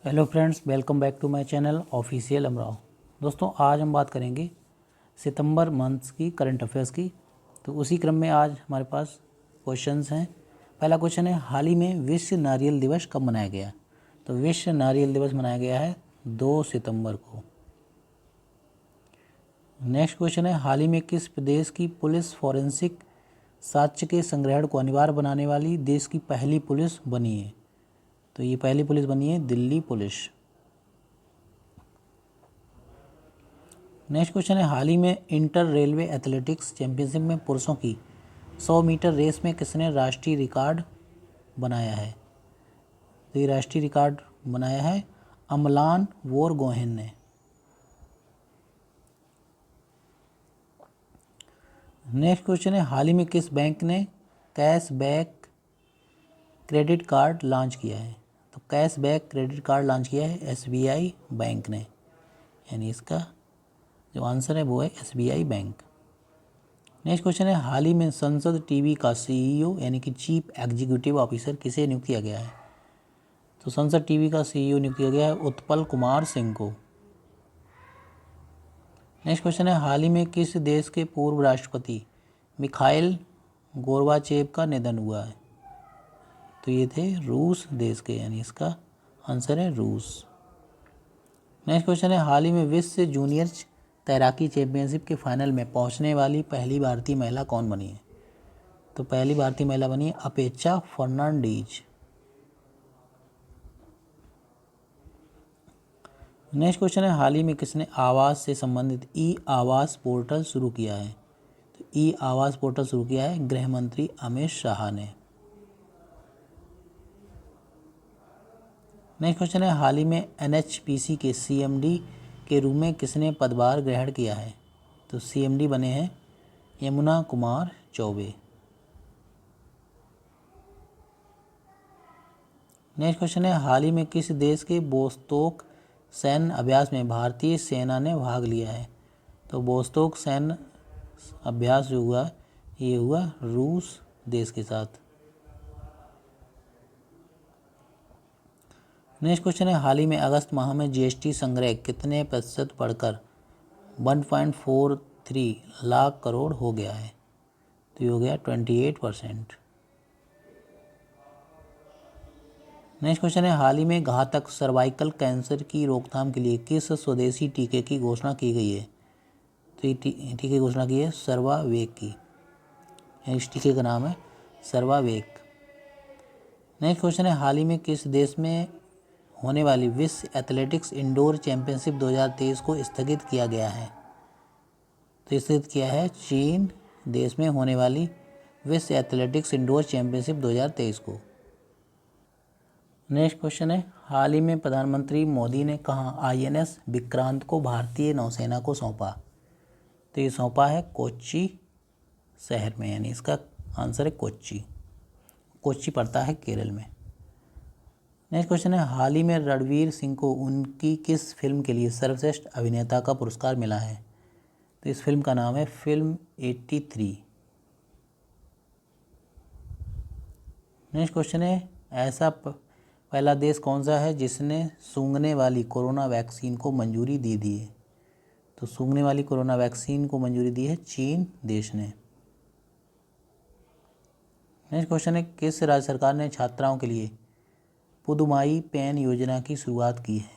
Hello friends, welcome back to my channel official Amrao. दोस्तों, आज हम बात करेंगे सितंबर मंथ की करंट अफेयर्स की। तो उसी क्रम में आज हमारे पास क्वेश्चंस हैं। पहला क्वेश्चन है, हाल ही में विश्व नारियल दिवस कब मनाया गया? तो विश्व नारियल दिवस मनाया गया है 2 सितंबर को। नेक्स्ट क्वेश्चन है, हाल ही में किस प्रदेश की पुलिस फॉरेंसिक साक्ष्य के संग्रहण को अनिवार्य बनाने वाली देश की पहली पुलिस बनी है? तो ये पहली पुलिस बनी है दिल्ली पुलिस। नेक्स्ट क्वेश्चन है, हाल ही में इंटर रेलवे एथलेटिक्स चैंपियनशिप में पुरुषों की 100 मीटर रेस में किसने राष्ट्रीय रिकॉर्ड बनाया है? तो ये राष्ट्रीय रिकॉर्ड बनाया है अमलान बोरगोहेन ने। नेक्स्ट क्वेश्चन है, हाल ही में किस बैंक ने कैशबैक क्रेडिट कार्ड लॉन्च किया है? तो कैशबैक क्रेडिट कार्ड लॉन्च किया है एसबीआई बैंक ने, यानी इसका जो आंसर है वो है एसबीआई बैंक। नेक्स्ट क्वेश्चन है, हाल ही में संसद टीवी का सीईओ यानी कि चीफ एग्जीक्यूटिव ऑफिसर किसे नियुक्त किया गया है? तो संसद टीवी का सीईओ नियुक्त किया गया है उत्पल कुमार सिंह को। नेक्स्ट क्वेश्चन है, हाल ही में किस देश के पूर्व राष्ट्रपति मिखाइल गोर्बाचेव का निधन हुआ है? तो ये थे रूस देश के, यानी इसका आंसर है रूस। नेक्स्ट क्वेश्चन है, हाल ही में विश्व जूनियर तैराकी चैंपियनशिप के फाइनल में पहुंचने वाली पहली भारतीय महिला कौन बनी है? तो पहली भारतीय महिला बनी है अपेक्षा फर्नांडीज। नेक्स्ट क्वेश्चन है, हाल ही में किसने आवास से संबंधित ई आवास पोर्टल शुरू किया है? तो ई आवास पोर्टल शुरू किया है गृह मंत्री अमित शाह ने। नेक्स्ट क्वेश्चन है, हाल ही में एनएचपीसी के सीएमडी के रूप में किसने पदभार ग्रहण किया है? तो सीएमडी बने हैं यमुना कुमार चौबे। नेक्स्ट क्वेश्चन है, हाल ही में किस देश के बोस्तोक सैन्य अभ्यास में भारतीय सेना ने भाग लिया है? तो बोस्तोक सैन्य अभ्यास जो हुआ ये हुआ रूस देश के साथ। नेक्स्ट क्वेश्चन है, हाल ही में अगस्त माह में जीएसटी संग्रह कितने प्रतिशत बढ़कर 1.43 लाख करोड़ हो गया है? तो ये हो गया 28%। नेक्स्ट क्वेश्चन है, हाल ही में घातक सर्वाइकल कैंसर की रोकथाम के लिए किस स्वदेशी टीके की घोषणा की गई है? तो ये टीके की घोषणा की है सर्वावेक की, इस टीके का नाम है सर्वावेक। नेक्स्ट क्वेश्चन है, हाल ही में किस देश में होने वाली विश्व एथलेटिक्स इंडोर चैंपियनशिप 2023 को स्थगित किया गया है? तो स्थगित किया है चीन देश में होने वाली विश्व एथलेटिक्स इंडोर चैंपियनशिप 2023 को। नेक्स्ट क्वेश्चन है, हाल ही में प्रधानमंत्री मोदी ने कहाँ आईएनएस विक्रांत को भारतीय नौसेना को सौंपा? तो ये सौंपा है कोच्चि शहर में, यानी इसका आंसर है कोच्चि। कोच्चि पड़ता है केरल में। नेक्स्ट क्वेश्चन है, हाल ही में रणवीर सिंह को उनकी किस फिल्म के लिए सर्वश्रेष्ठ अभिनेता का पुरस्कार मिला है? तो इस फिल्म का नाम है फिल्म 83। नेक्स्ट क्वेश्चन है, ऐसा पहला देश कौन सा है जिसने सूंघने वाली कोरोना वैक्सीन को मंजूरी दे दी है? तो सूंघने वाली कोरोना वैक्सीन को मंजूरी दी है चीन देश ने। नेक्स्ट क्वेश्चन है, किस राज्य सरकार ने छात्राओं के लिए पुदुमाई पेन योजना की शुरुआत की है?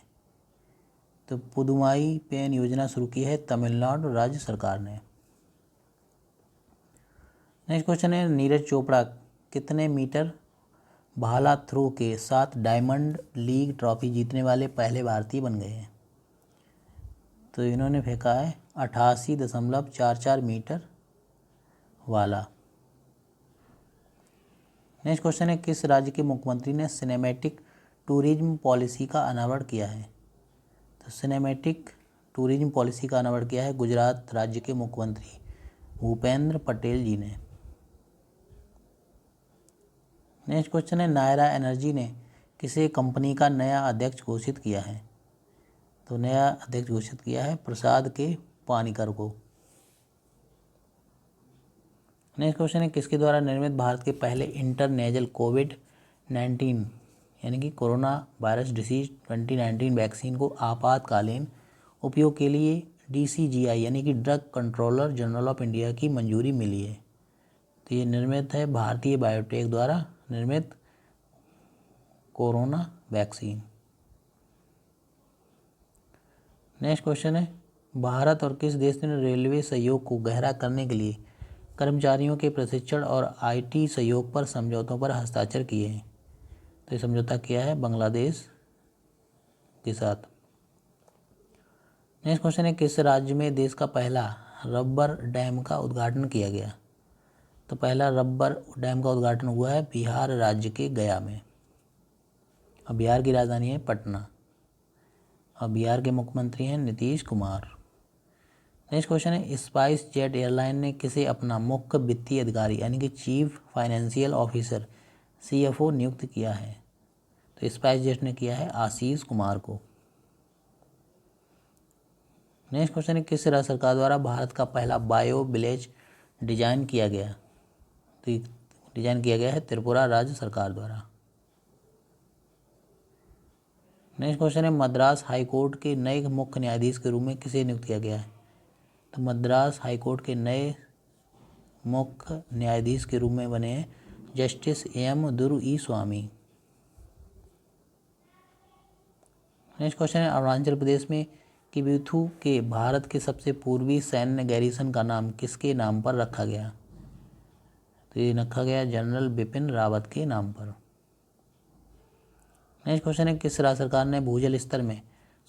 तो पुदुमाई पेन योजना शुरू की है तमिलनाडु राज्य सरकार ने। नेक्स्ट क्वेश्चन है, नीरज चोपड़ा कितने मीटर भाला थ्रो के साथ डायमंड लीग ट्रॉफी जीतने वाले पहले भारतीय बन गए हैं? तो इन्होंने फेंका है 88.44 मीटर वाला। नेक्स्ट क्वेश्चन है, किस राज्य के मुख्यमंत्री ने सिनेमैटिक टूरिज्म पॉलिसी का अनावरण किया है? तो सिनेमैटिक टूरिज्म पॉलिसी का अनावरण किया है गुजरात राज्य के मुख्यमंत्री भूपेंद्र पटेल जी ने। नेक्स्ट क्वेश्चन है, नायरा एनर्जी ने किसे कंपनी का नया अध्यक्ष घोषित किया है? तो नया अध्यक्ष घोषित किया है प्रसाद के पानीकर को। नेक्स्ट क्वेश्चन है, किसके द्वारा निर्मित भारत के पहले इंटरनेजल कोविड-19 यानी कि कोरोना वायरस डिसीज 2019 वैक्सीन को आपातकालीन उपयोग के लिए DCGI यानी कि drug controller general of India की मंजूरी मिली है। तो ये निर्मित है भारतीय बायोटेक द्वारा निर्मित कोरोना वैक्सीन। नेक्स्ट क्वेश्चन है, भारत और किस देश ने रेलवे सहयोग को गहरा करने के लिए कर्मचारियों के प्रशिक्षण और IT सहयोग पर समझौतों पर हस्ताक्षर किए हैं? तो ये समझौता किया है बांग्लादेश के साथ। नेक्स्ट क्वेश्चन है, किस राज्य में देश का पहला रबर डैम का उद्घाटन किया गया? तो पहला रबर डैम का उद्घाटन हुआ है बिहार राज्य के गया में, और बिहार की राजधानी है पटना, और बिहार के मुख्यमंत्री हैं नीतीश कुमार। नेक्स्ट क्वेश्चन है, स्पाइस जेट एयरलाइन ने किसे अपना मुख्य वित्तीय अधिकारी यानी कि चीफ फाइनेंशियल ऑफिसर CFO नियुक्त किया है? तो स्पाइस जेट ने किया है आशीष कुमार को। नेक्स्ट क्वेश्चन है, किस राज्य सरकार द्वारा भारत का पहला बायो विलेज डिजाइन किया गया? तो डिजाइन किया गया है त्रिपुरा राज्य सरकार द्वारा। नेक्स्ट क्वेश्चन है, मद्रास हाईकोर्ट के नए मुख्य न्यायाधीश के रूप में किसे नियुक्त किया गया है? तो मद्रास हाईकोर्ट के नए मुख्य न्यायाधीश के रूप में बने हैं जस्टिस AM दुरुईस्वामी। नेक्स्ट क्वेश्चन है, अरुणाचल प्रदेश में किबीथू के भारत के सबसे पूर्वी सैन्य गैरिसन का नाम किसके नाम पर रखा गया? तो ये रखा गया जनरल बिपिन रावत के नाम पर। नेक्स्ट क्वेश्चन है, किस राज्य सरकार ने भूजल स्तर में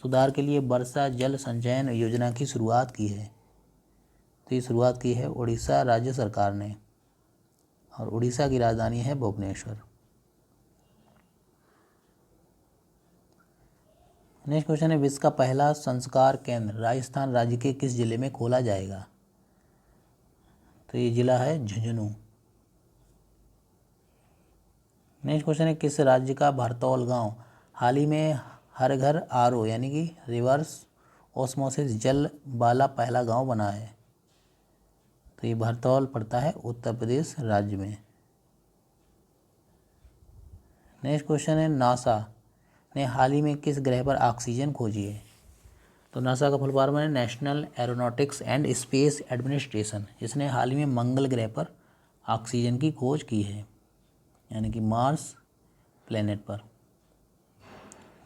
सुधार के लिए वर्षा जल संचयन योजना की शुरुआत की है? तो ये शुरुआत की है उड़ीसा राज्य सरकार ने, और उड़ीसा की राजधानी है भुवनेश्वर। नेक्स्ट क्वेश्चन है, विश्व का पहला संस्कार केंद्र राजस्थान राज्य के किस जिले में खोला जाएगा? तो ये जिला है झुंझुनू। नेक्स्ट क्वेश्चन है, किस राज्य का भरतौल गांव हाल ही में हर घर RO यानी कि रिवर्स ऑस्मोसिस जल वाला पहला गांव बना है? तो ये भरतौल पड़ता है उत्तर प्रदेश राज्य में। नेक्स्ट क्वेश्चन है, नासा ने हाल ही में किस ग्रह पर ऑक्सीजन खोजी है? तो नासा का फुल फॉर्म है national aeronautics and space administration, जिसने हाल ही में मंगल ग्रह पर ऑक्सीजन की खोज की है, यानी कि मार्स प्लेनेट पर।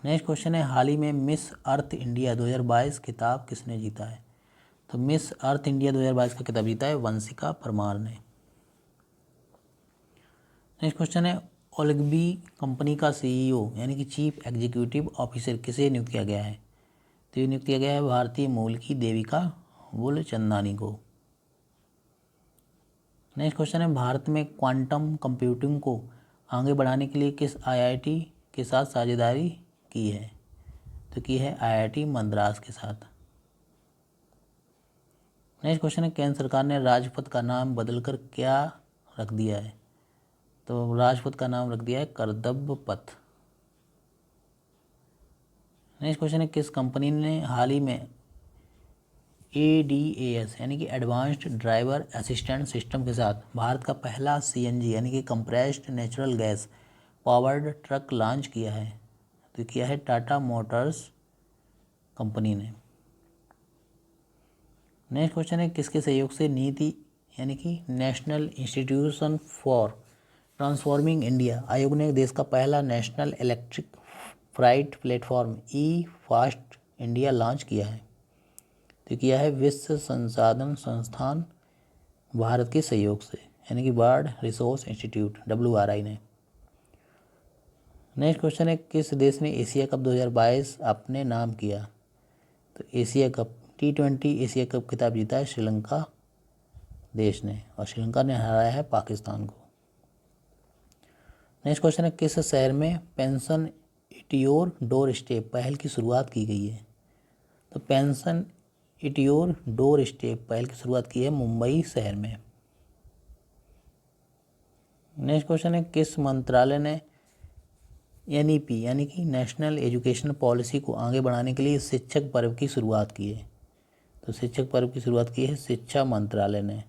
नेक्स्ट क्वेश्चन है, हाल ही में मिस अर्थ इंडिया 2022 खिताब किसने जीता है? तो मिस अर्थ इंडिया 2022 का खिताब जीता है वंशिका परमार ने। नेक्स्ट क्वेश्चन है, ओलग्बी कंपनी का CEO यानी कि चीफ एग्जीक्यूटिव ऑफिसर किसे नियुक्त किया गया है? तो ये नियुक्त किया गया है भारतीय मूल की देविका बुलचंदानी को। नेक्स्ट क्वेश्चन है, भारत में क्वांटम कंप्यूटिंग को आगे बढ़ाने के लिए किस IIT के साथ साझेदारी की है? तो की है IIT मद्रास के साथ। नेक्स्ट क्वेश्चन है, केंद्र सरकार ने राजपथ का नाम बदलकर क्या रख दिया है? तो राजपथ का नाम रख दिया है कर्तव्य पथ। नेक्स्ट क्वेश्चन है, किस कंपनी ने हाल ही में ADAS यानी कि एडवांस्ड ड्राइवर असिस्टेंट सिस्टम के साथ भारत का पहला CNG यानी कि compressed natural gas powered truck launch किया है? तो किया है टाटा मोटर्स कंपनी ने। नेक्स्ट क्वेश्चन है, किसके सहयोग से नीति यानी कि national institution for transforming India Aayog ने देश का पहला national electric freight platform fast India launch किया है? तो किया है विश्व संसाधन संस्थान भारत के सहयोग से, यानी कि वर्ल्ड रिसोर्स इंस्टीट्यूट WRI ने। नेक्स्ट क्वेश्चन है, किस देश ने एशिया कप 2022 अपने नाम किया? तो Asia cup T20 Asia cup खिताब जीता है श्रीलंका देश ने, और श्रीलंका ने हराया है पाकिस्तान को। नेक्स्ट क्वेश्चन है, किस शहर में pension at your door step पहल की शुरुआत की गई है? तो pension at your door step पहल की शुरुआत की है मुंबई शहर में। नेक्स्ट क्वेश्चन है, किस मंत्रालय ने NEP यानी कि नेशनल एजुकेशन पॉलिसी को आगे बढ़ाने के लिए शिक्षक पर्व की शुरुआत की है? तो शिक्षक पर्व की शुरुआत की है शिक्षा मंत्रालय ने।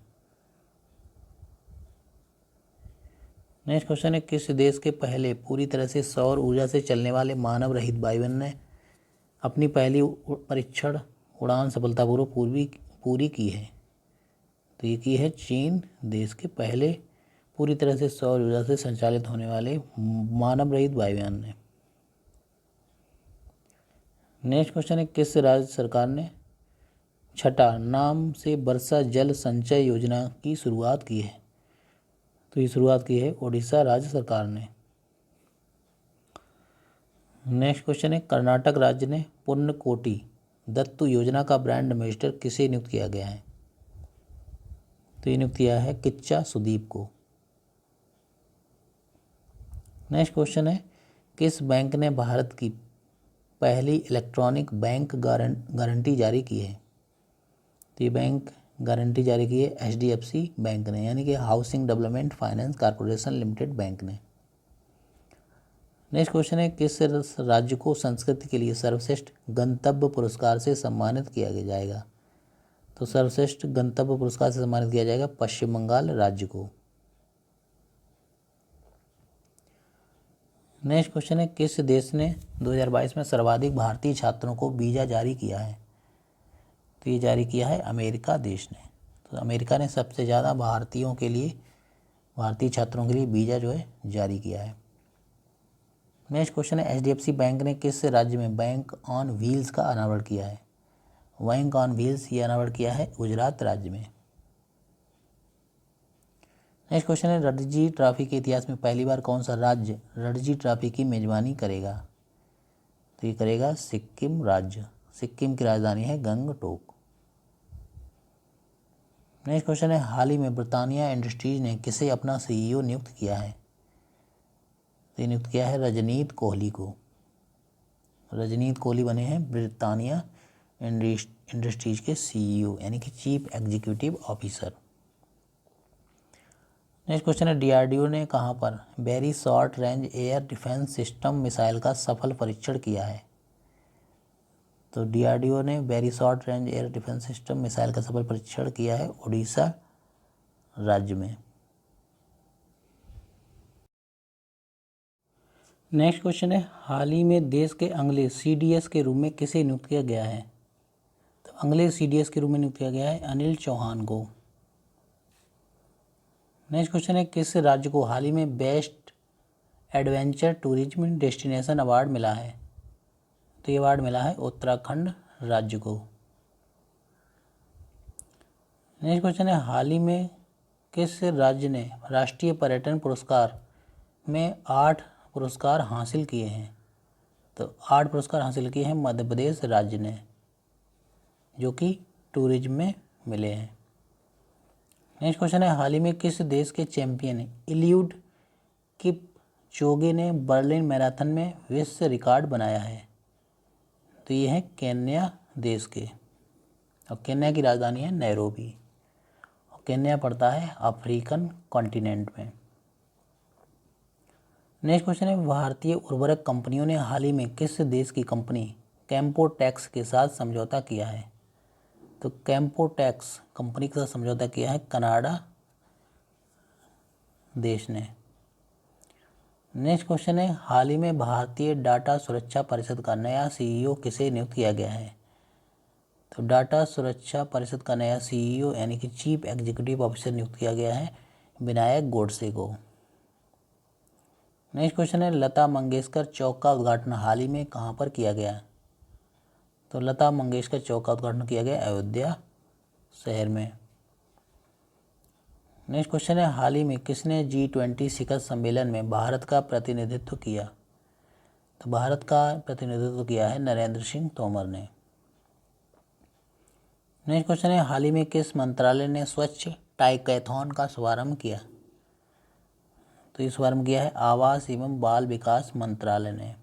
नेक्स्ट क्वेश्चन है किस देश के पहले पूरी तरह से सौर ऊर्जा से चलने वाले मानव रहित वायुयान ने अपनी पहली परीक्षण उड़ान सफलतापूर्वक पूरी की है? तो ये की है चीन देश के पहले पूरी तरह से सौर ऊर्जा से संचालित होने वाले मानव रहित वायुयान ने। नेक्स्ट क्वेश्चन है किस राज्य सरकार ने छठा नाम से वर्षा जल संचय योजना की शुरुआत की है? तो ये शुरुआत की है ओडिशा राज्य सरकार ने। नेक्स्ट क्वेश्चन है कर्नाटक राज्य ने पुण्यकोटि दत्तू योजना का ब्रांड एम्बेसडर किसे नियुक्त किया गया है? तो ये नियुक्त किया है किच्चा सुदीप को। नेक्स्ट क्वेश्चन है किस बैंक ने भारत की पहली इलेक्ट्रॉनिक बैंक गारंटी जारी की है? तो ये बैंक गारंटी जारी की है HDFC बैंक ने, यानी कि housing development finance corporation limited bank ने। नेक्स्ट क्वेश्चन है किस राज्य को संस्कृति के लिए सर्वश्रेष्ठ गंतव्य पुरस्कार से सम्मानित किया जाएगा? तो सर्वश्रेष्ठ गंतव्य पुरस्कार से सम्मानित किया जाएगा पश्चिम बंगाल राज्य को। नेक्स्ट क्वेश्चन है किस देश ने 2022 में सर्वाधिक भारतीय छात्रों को वीज़ा जारी किया है? तो ये जारी किया है अमेरिका देश ने। तो अमेरिका ने सबसे ज़्यादा भारतीय छात्रों के लिए वीज़ा जो है जारी किया है। नेक्स्ट क्वेश्चन है HDFC बैंक ने किस राज्य में बैंक ऑन व्हील्स का अनावरण किया है? बैंक ऑन व्हील्स ये अनावरण किया है गुजरात राज्य में। नेक्स्ट क्वेश्चन है रणजी ट्रॉफी के इतिहास में पहली बार कौन सा राज्य रणजी ट्रॉफी की मेजबानी करेगा? तो ये करेगा सिक्किम राज्य। सिक्किम की राजधानी है गंगटोक। नेक्स्ट क्वेश्चन है हाल ही में ब्रिटानिया इंडस्ट्रीज ने किसे अपना CEO नियुक्त किया है? तो ये नियुक्त किया है रजनीत कोहली को। रजनीत कोहली बने हैं ब्रिटानिया इंडस्ट्रीज के CEO यानी कि chief executive officer. Next question है DRDO ने कहाँ पर very short range air defence system missile का सफल परीक्षण किया है? तो DRDO ने very short range air defence system missile का सफल परीक्षण किया है उड़ीसा राज्य में। नेक्स्ट क्वेश्चन है हाल ही में देश के अगले CDS के रूप में किसे नियुक्त किया गया है? तो अगले CDS के रूप में नियुक्त किया गया है अनिल चौहान को। नेक्स्ट क्वेश्चन है किस राज्य को हाल ही में best adventure tourism destination award मिला है? तो ये अवार्ड मिला है उत्तराखंड राज्य को। नेक्स्ट क्वेश्चन है हाल ही में किस राज्य ने राष्ट्रीय पर्यटन पुरस्कार में 8 पुरस्कार हासिल किए हैं? तो 8 पुरस्कार हासिल किए हैं मध्य प्रदेश राज्य ने, जो कि टूरिज्म में मिले हैं। नेक्स्ट क्वेश्चन है हाल ही में किस देश के चैंपियन इलियूड किपचोगे ने बर्लिन मैराथन में विश्व रिकॉर्ड बनाया है? तो ये है केन्या देश के, और केन्या की राजधानी है नैरोबी, और केन्या पड़ता है अफ्रीकन कॉन्टिनेंट में। नेक्स्ट क्वेश्चन है भारतीय उर्वरक कंपनियों ने हाल ही में किस देश की कंपनी कैम्पोटेक्स के साथ समझौता किया है? तो कैम्पोटेक्स कंपनी के साथ समझौता किया है कनाडा देश ने। नेक्स्ट क्वेश्चन है हाल ही में भारतीय डाटा सुरक्षा परिषद का नया CEO किसे नियुक्त किया गया है? तो डाटा सुरक्षा परिषद का नया CEO यानी कि चीफ एग्जीक्यूटिव ऑफिसर नियुक्त किया गया है विनायक गोडसे को। नेक्स्ट क्वेश्चन है लता मंगेशकर चौक का उद्घाटन हाल ही में कहाँ पर किया गया? तो लता मंगेशकर चौक का उद्घाटन किया गया अयोध्या शहर में। नेक्स्ट क्वेश्चन है हाल ही में किसने G20 शिखर सम्मेलन में भारत का प्रतिनिधित्व किया? तो भारत का प्रतिनिधित्व किया है नरेंद्र सिंह तोमर ने। नेक्स्ट क्वेश्चन है हाल ही में किस मंत्रालय ने स्वच्छ टाइकैथॉन का शुभारंभ किया? तो ये शुभारंभ किया है आवास एवं बाल विकास मंत्रालय ने।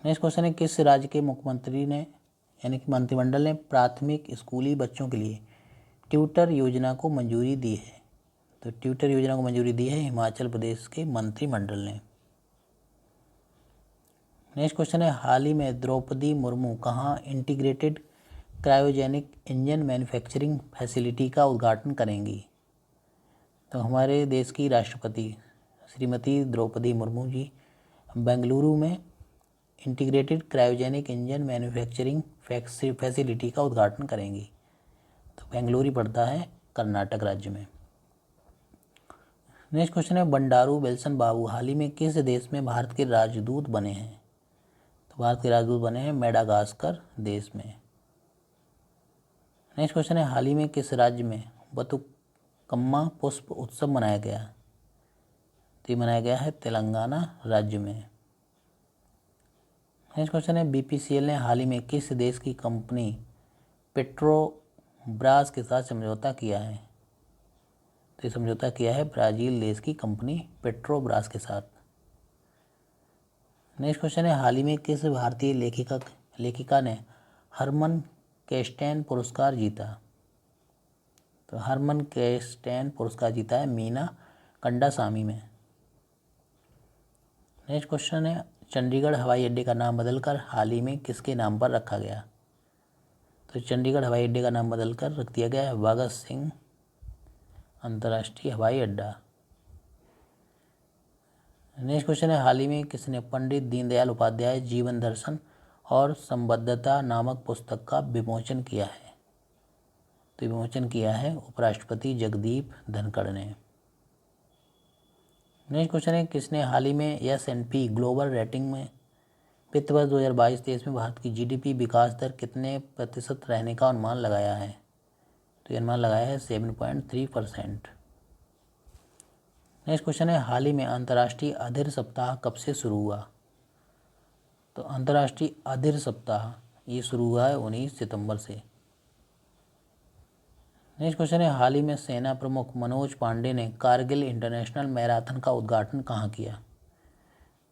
नेक्स्ट क्वेश्चन है किस राज्य के मुख्यमंत्री ने यानी कि मंत्रिमंडल ने प्राथमिक स्कूली बच्चों के लिए ट्यूटर योजना को मंजूरी दी है? तो ट्यूटर योजना को मंजूरी दी है हिमाचल प्रदेश के मंत्रिमंडल ने। नेक्स्ट क्वेश्चन है हाल ही में द्रौपदी मुर्मू कहाँ integrated cryogenic engine manufacturing facility का उद्घाटन करेंगी? तो हमारे देश की राष्ट्रपति श्रीमती द्रौपदी मुर्मू जी बेंगलुरु में integrated cryogenic engine manufacturing facility का उद्घाटन करेंगी। तो बेंगलुरु पड़ता है कर्नाटक राज्य में। नेक्स्ट क्वेश्चन है बंडारू विल्सन बाबू हाल ही में किस देश में भारत के राजदूत बने हैं? तो भारत के राजदूत बने हैं मेडागास्कर देश में। नेक्स्ट क्वेश्चन है हाल ही में किस राज्य में बतुकम्मा पुष्प उत्सव मनाया गया? तो ये मनाया गया है तेलंगाना राज्य में। नेक्स्ट क्वेश्चन है बीपीसीएल ने हाल ही में किस देश की कंपनी पेट्रोब्रास के साथ समझौता किया है? तो ये समझौता किया है ब्राज़ील देश की कंपनी पेट्रोब्रास के साथ। नेक्स्ट क्वेश्चन है हाल ही में किस भारतीय लेखिका ने हरमन केस्टैन पुरस्कार जीता? तो हरमन केस्टैन पुरस्कार जीता है मीना कंडासामी में। नेक्स्ट क्वेश्चन है चंडीगढ़ हवाई अड्डे का नाम बदलकर हाल ही में किसके नाम पर रखा गया? तो चंडीगढ़ हवाई अड्डे का नाम बदलकर रख दिया गया है भगत सिंह अंतर्राष्ट्रीय हवाई अड्डा। नेक्स्ट क्वेश्चन है हाल ही में किसने पंडित दीनदयाल उपाध्याय जीवन दर्शन और संबद्धता नामक पुस्तक का विमोचन किया है? तो विमोचन किया है उपराष्ट्रपति जगदीप धनखड़ ने। नेक्स्ट क्वेश्चन है किसने हाल ही में S&P ग्लोबल रेटिंग में वित्त वर्ष 2022-23 में भारत की जीडीपी विकास दर कितने प्रतिशत रहने का अनुमान लगाया है? तो ये अनुमान लगाया है 7.3%। नेक्स्ट क्वेश्चन है हाल ही में अंतर्राष्ट्रीय अधीर सप्ताह कब से शुरू हुआ? तो अंतर्राष्ट्रीय अधीर सप्ताह ये शुरू हुआ है 19 सितंबर से। नेक्स्ट क्वेश्चन है हाल ही में सेना प्रमुख मनोज पांडे ने कारगिल इंटरनेशनल मैराथन का उद्घाटन कहाँ किया?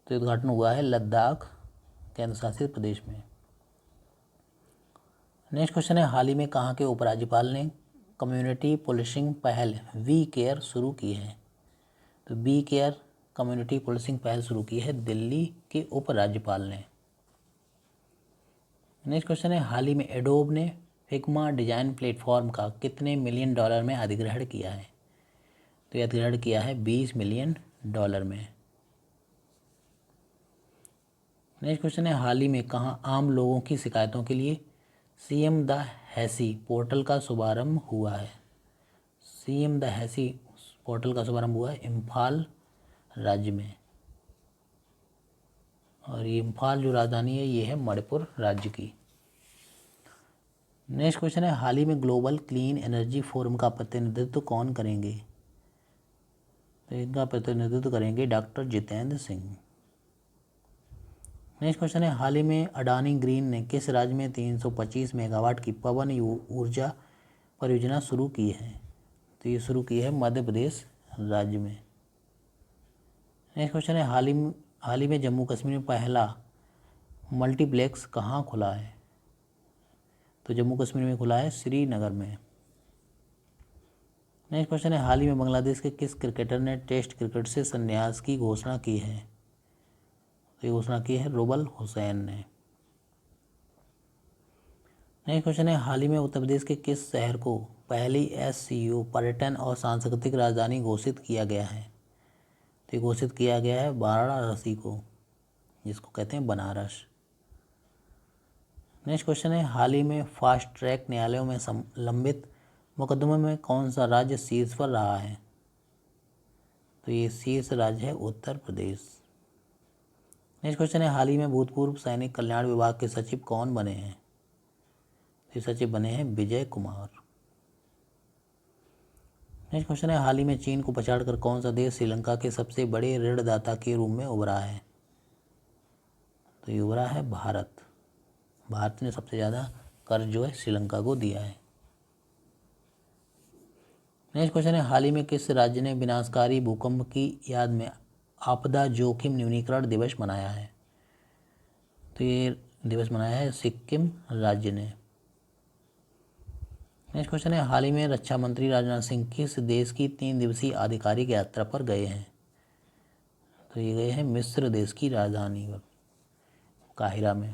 तो उद्घाटन हुआ है लद्दाख केंद्र शासित प्रदेश में। नेक्स्ट क्वेश्चन है हाल ही में कहाँ के उपराज्यपाल ने कम्युनिटी पुलिसिंग पहल वी केयर शुरू की है? तो वी केयर कम्युनिटी पुलिसिंग पहल शुरू की है दिल्ली के उपराज्यपाल ने। नेक्स्ट क्वेश्चन है हाल ही में एडोब ने फिग्मा डिजाइन प्लेटफॉर्म का कितने मिलियन डॉलर में अधिग्रहण किया है? तो यह अधिग्रहण किया है 20 मिलियन डॉलर में। नेक्स्ट क्वेश्चन है हाल ही में कहाँ आम लोगों की शिकायतों के लिए CM द हैसी पोर्टल का शुभारंभ हुआ है? CM द हैसी पोर्टल का शुभारंभ हुआ है इम्फाल राज्य में। और ये इम्फाल जो राजधानी है ये है मणिपुर राज्य की। नेक्स्ट क्वेश्चन है हाल ही में ग्लोबल क्लीन एनर्जी फोरम का प्रतिनिधित्व कौन करेंगे? तो इनका प्रतिनिधित्व करेंगे doctor Jitendra Singh. Next question है हाल ही में अडानी ग्रीन ने किस राज्य में 325 मेगावाट की पवन ऊर्जा परियोजना शुरू की है? तो ये शुरू की है मध्य प्रदेश राज्य में। नेक्स्ट क्वेश्चन है हाल ही में जम्मू कश्मीर में पहला मल्टीप्लेक्स कहाँ खुला है? तो जम्मू कश्मीर में खुला है श्रीनगर में। नेक्स्ट क्वेश्चन है हाल ही में बांग्लादेश के किस क्रिकेटर ने टेस्ट क्रिकेट से संन्यास की घोषणा की है? तो ये घोषणा की है रुबल हुसैन ने। नेक्स्ट क्वेश्चन है हाल ही में उत्तर प्रदेश के किस शहर को पहली SCO पर्यटन और सांस्कृतिक राजधानी घोषित किया गया है? तो ये घोषित किया गया है वाराणसी को, जिसको कहते हैं बनारस। नेक्स्ट क्वेश्चन है हाल ही में फास्ट ट्रैक न्यायालयों में लंबित मुकदमों में कौन सा राज्य शीर्ष पर रहा है? तो ये शीर्ष राज्य है उत्तर प्रदेश। नेक्स्ट क्वेश्चन है हाल ही में भूतपूर्व सैनिक कल्याण विभाग के सचिव कौन बने हैं? तो सचिव बने हैं विजय कुमार। नेक्स्ट क्वेश्चन है हाल ही में चीन को पछाड़कर कौन सा देश श्रीलंका के सबसे बड़े ऋणदाता के रूप में उभरा है? तो ये उभरा है भारत। भारत ने सबसे ज़्यादा कर्ज जो है श्रीलंका को दिया है। नेक्स्ट क्वेश्चन है हाल ही में किस राज्य ने विनाशकारी भूकंप की याद में आपदा जोखिम न्यूनीकरण दिवस मनाया है? तो ये दिवस मनाया है सिक्किम राज्य ने। नेक्स्ट क्वेश्चन है हाल ही में रक्षा मंत्री राजनाथ सिंह किस देश की 3 दिवसीय आधिकारिक यात्रा पर गए हैं? तो ये गए हैं मिस्र देश की राजधानी काहिरा में।